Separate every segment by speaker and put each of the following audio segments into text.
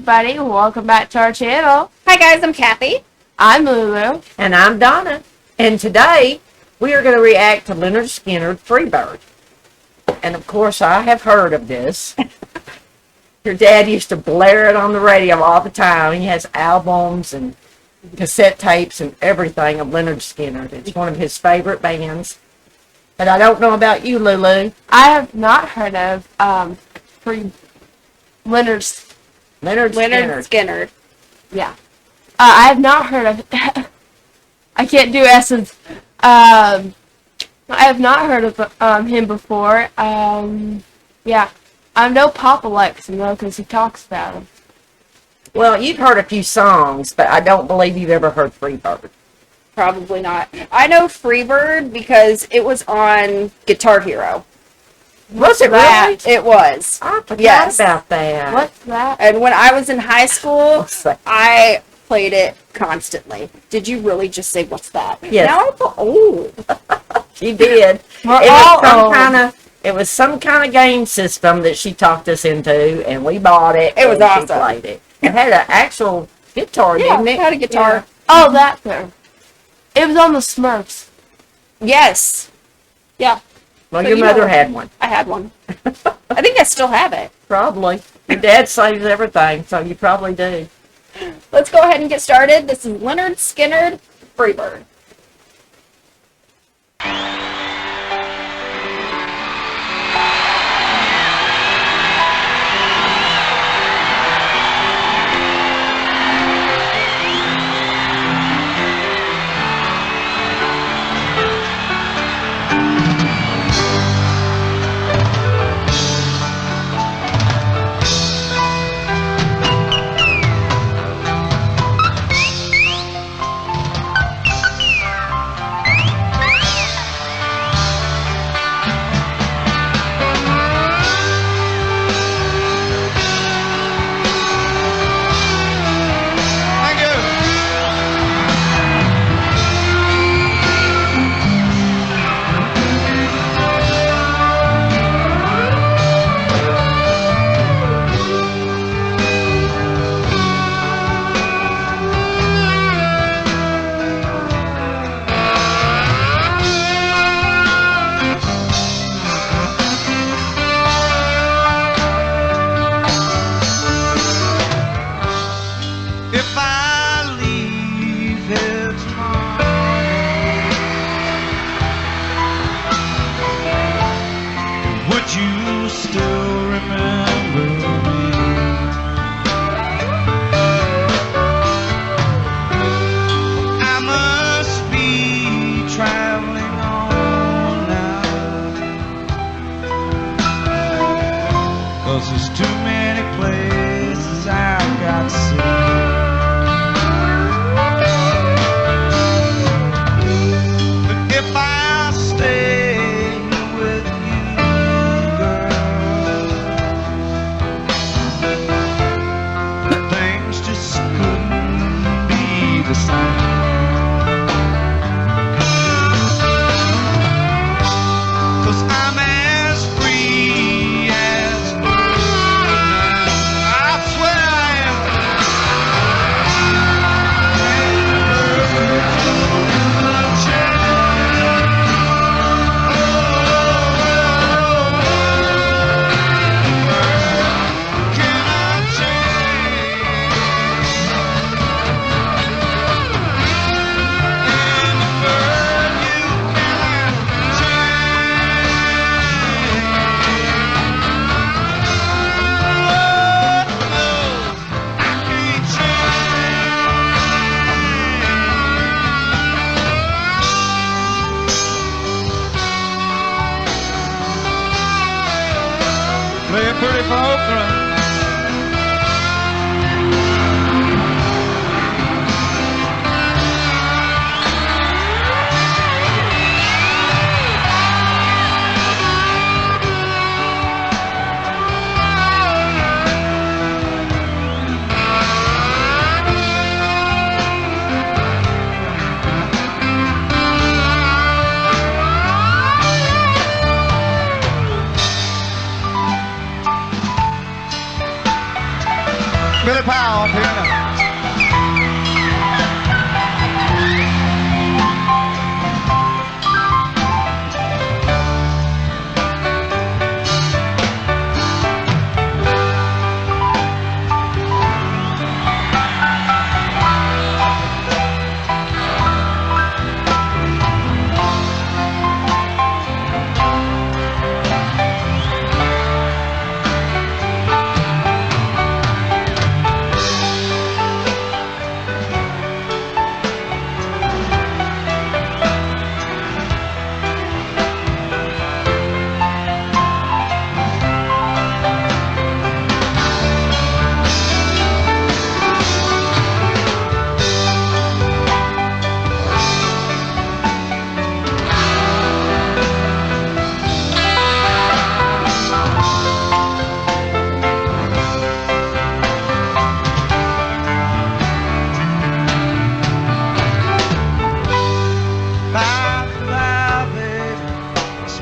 Speaker 1: everybody. Welcome back to our channel.
Speaker 2: Hi guys, I'm Kathy.
Speaker 1: I'm Lulu.
Speaker 3: And I'm Donna. And today we are going to react to Lynyrd Skynyrd, Freebird. And of course I have heard of this. Your dad used to blare it on the radio all the time. He has albums and cassette tapes and everything of Lynyrd Skynyrd. It's one of his favorite bands. But I don't know about you, Lulu.
Speaker 1: I have not heard of Lynyrd
Speaker 2: Skynyrd.
Speaker 1: Yeah. I have not heard of I can't do S's. I have not heard of him before. Yeah. I know Papa likes him though because he talks about him.
Speaker 3: Well, you've heard a few songs, but I don't believe you've ever heard Freebird.
Speaker 2: Probably not. I know Freebird because it was on Guitar Hero.
Speaker 3: Was it really?
Speaker 2: It was.
Speaker 3: I forgot about that.
Speaker 1: What's that?
Speaker 2: And when I was in high school,
Speaker 3: What's that?
Speaker 2: I played it constantly. Did you really just say, what's that?
Speaker 3: Yes.
Speaker 2: Now I feel old.
Speaker 3: She did.
Speaker 1: We're all old.
Speaker 3: It was some kind of game system that she talked us into, and we bought it.
Speaker 2: It was
Speaker 3: and
Speaker 2: awesome.
Speaker 3: She played it. It had an actual guitar,
Speaker 2: Yeah,
Speaker 3: didn't it?
Speaker 2: it had a guitar.
Speaker 3: Yeah.
Speaker 1: Oh, that thing. It was on the Smurfs.
Speaker 2: Yes. Yeah.
Speaker 3: Well,
Speaker 2: So
Speaker 3: your
Speaker 2: you
Speaker 3: mother
Speaker 2: know-
Speaker 3: had one.
Speaker 2: I had one. I think I still have it.
Speaker 3: Probably. Your dad saves everything, so you probably do.
Speaker 2: Let's go ahead and get started. This is Lynyrd Skynyrd, Freebird.
Speaker 4: If I leave here tomorrow, would you still remember me? I must be traveling on now, 'cause there's too many places I've got to see. If I stay with you, girl, things just couldn't be the same. 'Cause I'm as free as a bird.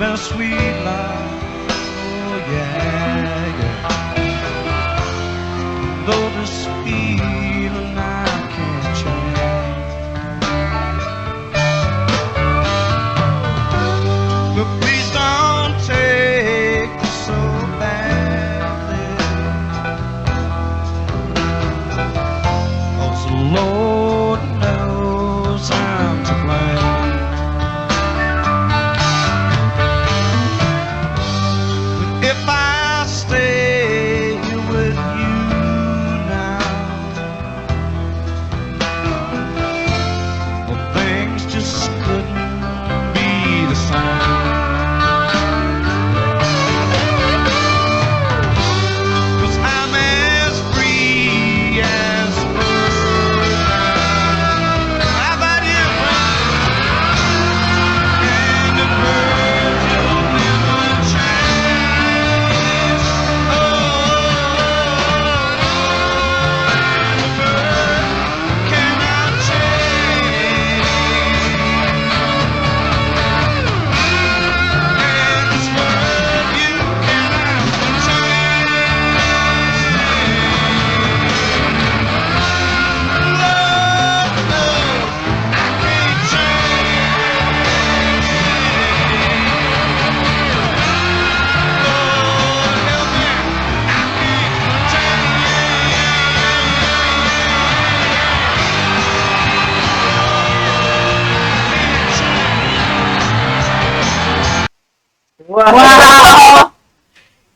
Speaker 4: been a sweet life, oh yeah, yeah. Though this feeling I can't change, but please don't take this so badly, 'cause the Lord knows I'm to blame. If I stay with you now, well, things just couldn't be the same. 'Cause I'm as free as a bird now. How about you, friend? And a bird will never change. Oh, and a bird cannot change. And this world you cannot change. Lord knows I can't change. Lord help me, I can't
Speaker 3: Wow.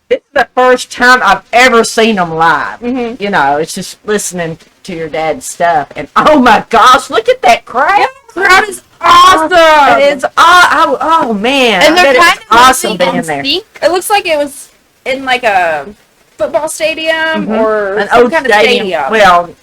Speaker 3: This is the first time I've ever seen them live. You know, it's just listening to your dad's stuff. And oh my gosh, look at that crowd.
Speaker 2: Crowd is awesome.
Speaker 3: It's oh man.
Speaker 1: And
Speaker 3: I
Speaker 1: they're
Speaker 3: bet
Speaker 1: kind
Speaker 3: it's
Speaker 1: of
Speaker 3: awesome
Speaker 1: moving
Speaker 3: being
Speaker 1: in
Speaker 3: there.
Speaker 1: sync.
Speaker 2: It looks like it was in like a football stadium or
Speaker 3: An
Speaker 2: some
Speaker 3: old
Speaker 2: kind of
Speaker 3: stadium.
Speaker 2: stadium.
Speaker 3: Well,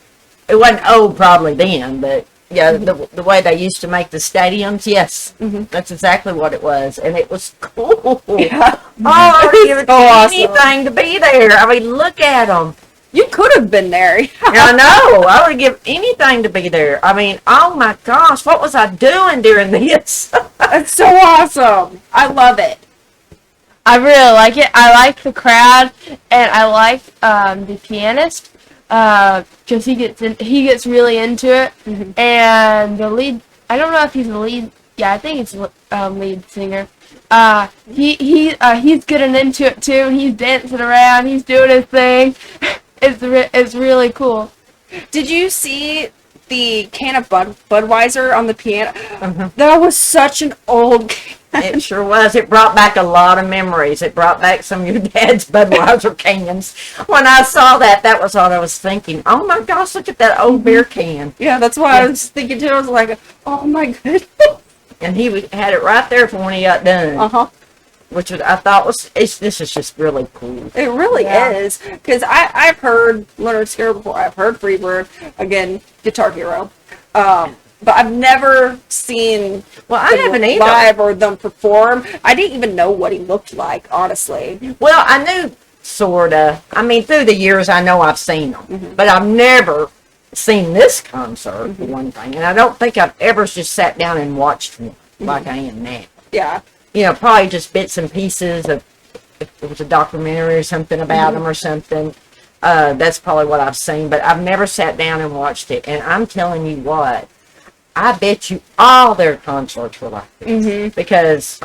Speaker 3: it wasn't old probably then, but yeah, the way they used to make the stadiums, yes, that's exactly what it was, and it was cool.
Speaker 2: Yeah.
Speaker 3: Oh, I would give
Speaker 2: So awesome.
Speaker 3: anything to be there. I mean, look at them.
Speaker 2: You could have been there.
Speaker 3: I know. I would give anything to be there. I mean, oh my gosh, what was I doing during this?
Speaker 2: That's so awesome. I love it.
Speaker 1: I really like it. I like the crowd, and I like the pianist because he gets really into it. And the lead, I don't know if he's the lead. Yeah, I think he's lead singer. He's getting into it too. He's dancing around. He's doing his thing. It's really cool.
Speaker 2: Did you see the can of Budweiser on the piano? That was such an old can.
Speaker 3: It sure was. It brought back a lot of memories. It brought back some of your dad's Budweiser cans. When I saw that, that was what I was thinking. Oh my gosh, look at that old beer can.
Speaker 2: Yeah, that's why I was thinking too. I was like, oh my goodness.
Speaker 3: And he had it right there for when he got done.
Speaker 2: Uh-huh.
Speaker 3: Which was, I thought this is just really cool.
Speaker 2: It really is. Because I've heard Lynyrd Skynyrd before. I've heard Freebird. Again, Guitar Hero. But I've never seen
Speaker 3: Well, I haven't either.
Speaker 2: live or them perform. I didn't even know what he looked like, honestly.
Speaker 3: Well, I knew sorta. I mean, through the years, I know I've seen them, but I've never seen this concert for one thing, and I don't think I've ever just sat down and watched one like I am now.
Speaker 2: Yeah.
Speaker 3: You know, probably just bits and pieces of if it was a documentary or something about them or something. That's probably what I've seen, but I've never sat down and watched it. And I'm telling you what, I bet you all their concerts were like this. Because,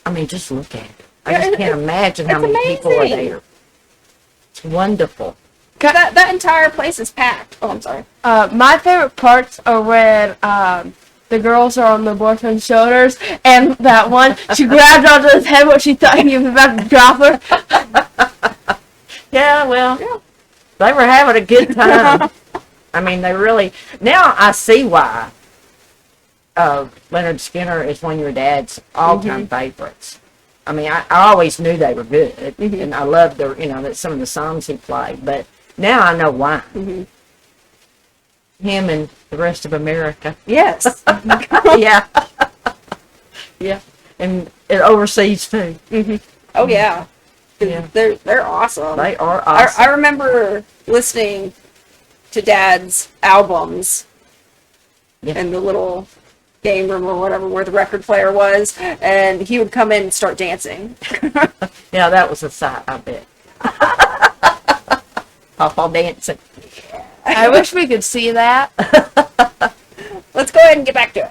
Speaker 3: I mean, just look at it. I just can't imagine how
Speaker 2: it's
Speaker 3: many people are
Speaker 2: amazing.
Speaker 3: there. It's wonderful.
Speaker 2: That entire place is packed. Oh, I'm sorry.
Speaker 1: My favorite parts are when the girls are on the boyfriend's shoulders, and that one, she grabbed onto his head when she thought he was about to drop her.
Speaker 3: Yeah, well, they were having a good time. I mean, they really... Now I see why Lynyrd Skynyrd is one of your dad's all-time favorites. I mean, I always knew they were good, and I loved their, some of the songs he played, but now I know why. Him and the rest of America.
Speaker 2: Yes.
Speaker 3: Yeah. Yeah. And overseas, too.
Speaker 2: Oh, yeah.
Speaker 3: Yeah.
Speaker 2: They're awesome.
Speaker 3: They are awesome.
Speaker 2: I remember listening to Dad's albums
Speaker 3: Yeah.
Speaker 2: and the little game room or whatever where the record player was, and he would come in and start dancing.
Speaker 3: Yeah, that was a sight, I bet. Pawpaw dancing.
Speaker 1: I wish we could see that.
Speaker 2: Let's go ahead and get back to it.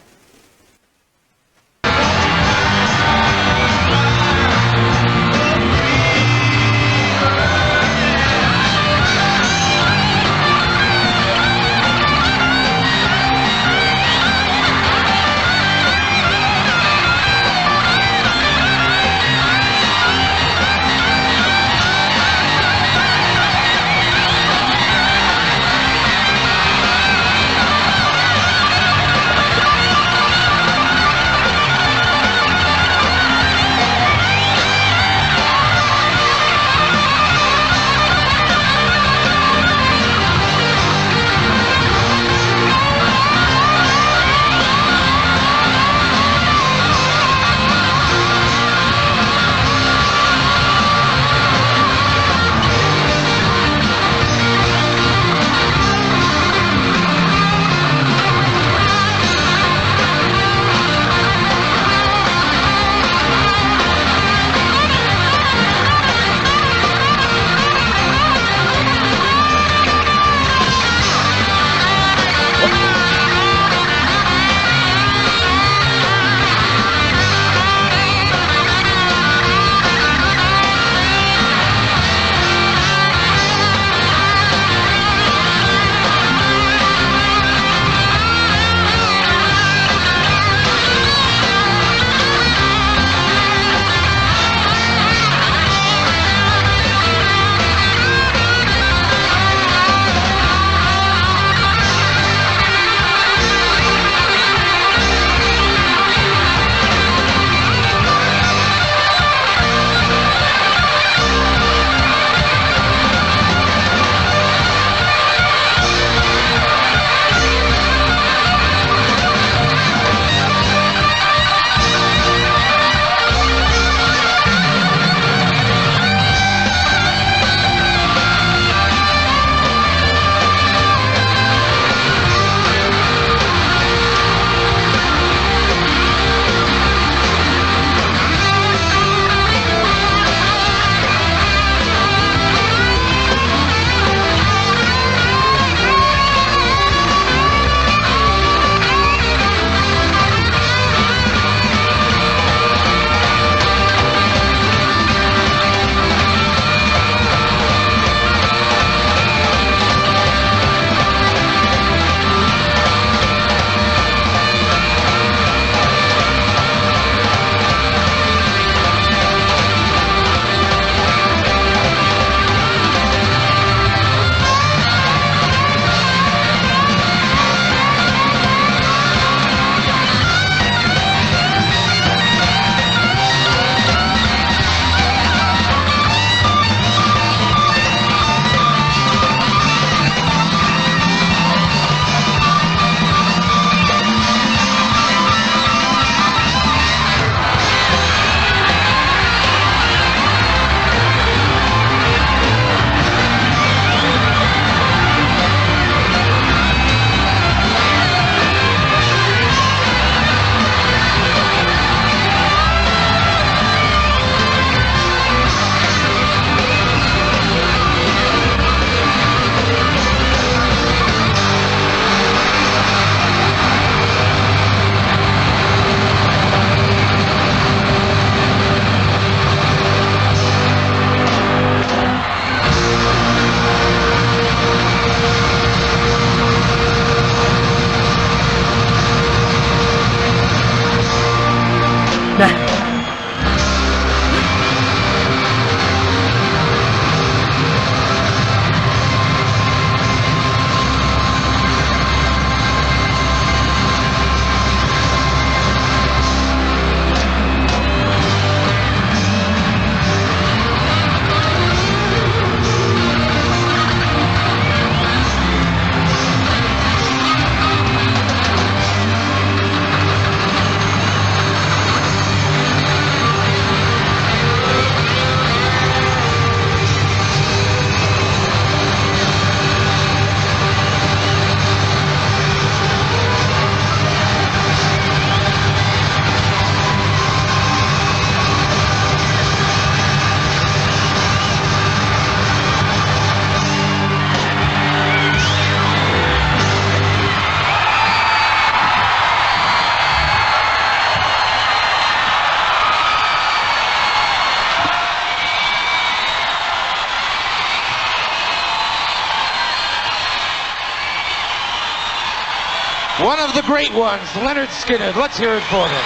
Speaker 5: one of the great ones, Lynyrd Skynyrd. Let's hear it for them.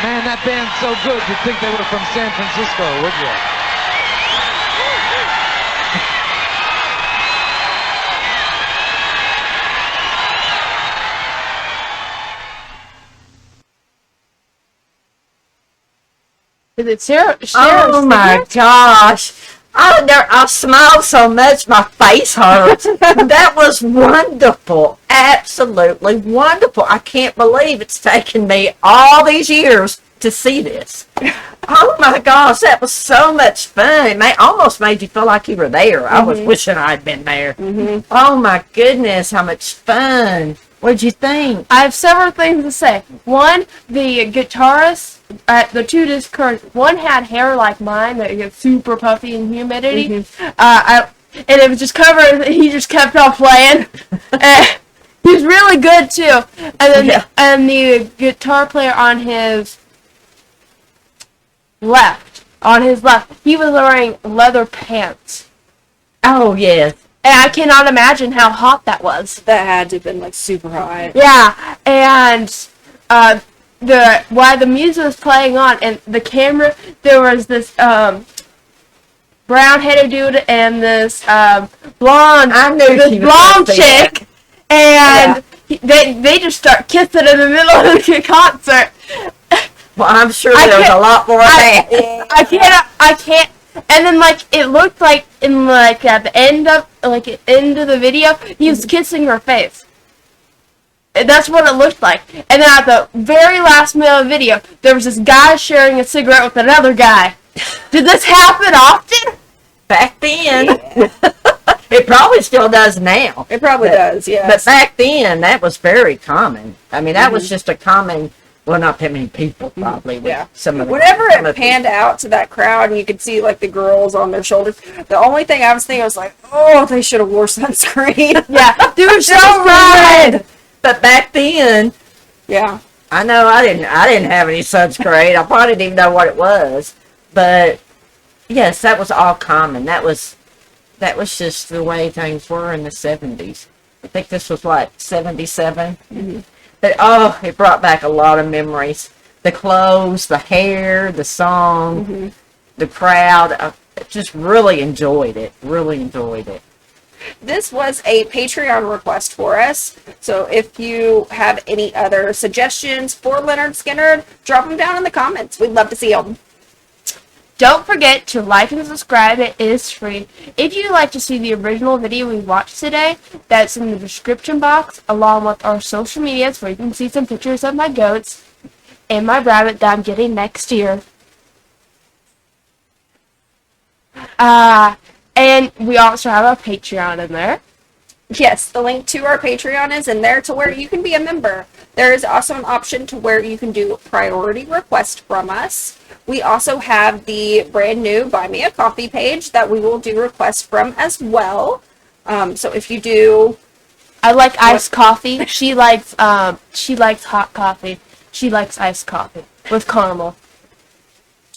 Speaker 5: Man, that band's so good, you'd think they were from San Francisco, would you?
Speaker 1: Is it Sarah?
Speaker 3: Oh my gosh. I smiled so much my face hurts. That was wonderful. Absolutely wonderful. I can't believe it's taken me all these years to see this. Oh my gosh, that was so much fun. It almost made you feel like you were there. I was wishing I'd been there. Oh my goodness, how much fun. What'd you think?
Speaker 1: I have several things to say. One, the guitarist, the two disc currents, one had hair like mine that gets super puffy in humidity. And it was just covered, he just kept on playing. He was really good too. And then and the guitar player on his left, he was wearing leather pants.
Speaker 3: Oh, yes.
Speaker 1: And I cannot imagine how hot that was.
Speaker 2: That had to have been like super hot.
Speaker 1: Yeah, and while the music was playing on and the camera, there was this brown-headed dude and this blonde chick, and they just start kissing in the middle of the concert.
Speaker 3: Well, I'm sure there was a lot more of that.
Speaker 1: I can't. And then, like, it looked like in, like, at the end of the video, he was kissing her face. And that's what it looked like. And then at the very last minute of the video, there was this guy sharing a cigarette with another guy. Did this happen often?
Speaker 3: Back then. It probably still does now.
Speaker 2: It probably does, yeah.
Speaker 3: But back then, that was very common. I mean, that was just a common... Well, not that many people, probably.
Speaker 2: Yeah.
Speaker 3: Whenever
Speaker 2: it panned out to that crowd and you could see, like, the girls on their shoulders, the only thing I was thinking was, like, oh, they should have wore sunscreen.
Speaker 1: Yeah, they were so red.
Speaker 3: But back then,
Speaker 2: yeah.
Speaker 3: I know I didn't have any sunscreen. I probably didn't even know what it was. But, yes, that was all common. That was just the way things were in the 70s. I think this was, what, 77? But, oh, it brought back a lot of memories. The clothes, the hair, the song, the crowd. I just really enjoyed it. Really enjoyed it.
Speaker 2: This was a Patreon request for us. So if you have any other suggestions for Lynyrd Skynyrd, drop them down in the comments. We'd love to see them.
Speaker 1: Don't forget to like and subscribe. It is free. If you'd like to see the original video we watched today, that's in the description box, along with our social medias, where you can see some pictures of my goats and my rabbit that I'm getting next year. And we also have a Patreon in there.
Speaker 2: Yes, the link to our Patreon is in there to where you can be a member. There is also an option to where you can do priority request from us. We also have the brand new Buy Me a Coffee page that we will do requests from as well. So if you do...
Speaker 1: I like iced coffee. She likes hot coffee. She likes iced coffee with caramel.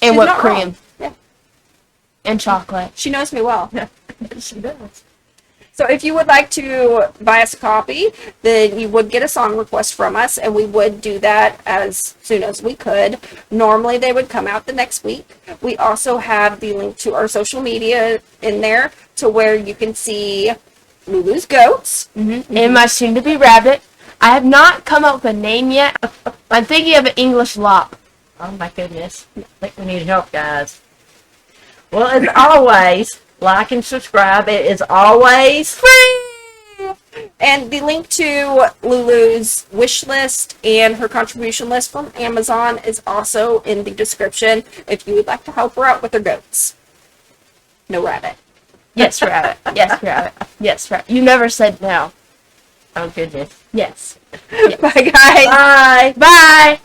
Speaker 1: And whipped cream.
Speaker 2: Yeah.
Speaker 1: And chocolate.
Speaker 2: She knows me well.
Speaker 1: She does.
Speaker 2: So if you would like to buy us a copy, then you would get a song request from us, and we would do that as soon as we could. Normally, they would come out the next week. We also have the link to our social media in there to where you can see LULU'S goats.
Speaker 1: And my soon-to-be rabbit. I have not come up with a name yet. I'm thinking of an English lop.
Speaker 3: Oh, my goodness. I think we need help, guys. Well, as always... Like and subscribe. It is always
Speaker 2: free. And the link to Lulu's wish list and her contribution list from Amazon is also in the description if you would like to help her out with her goats. No rabbit.
Speaker 1: Yes, rabbit. Yes, rabbit. Yes, rabbit. You never said no.
Speaker 3: Oh, goodness.
Speaker 1: Yes.
Speaker 2: Bye, guys.
Speaker 3: Bye.
Speaker 1: Bye.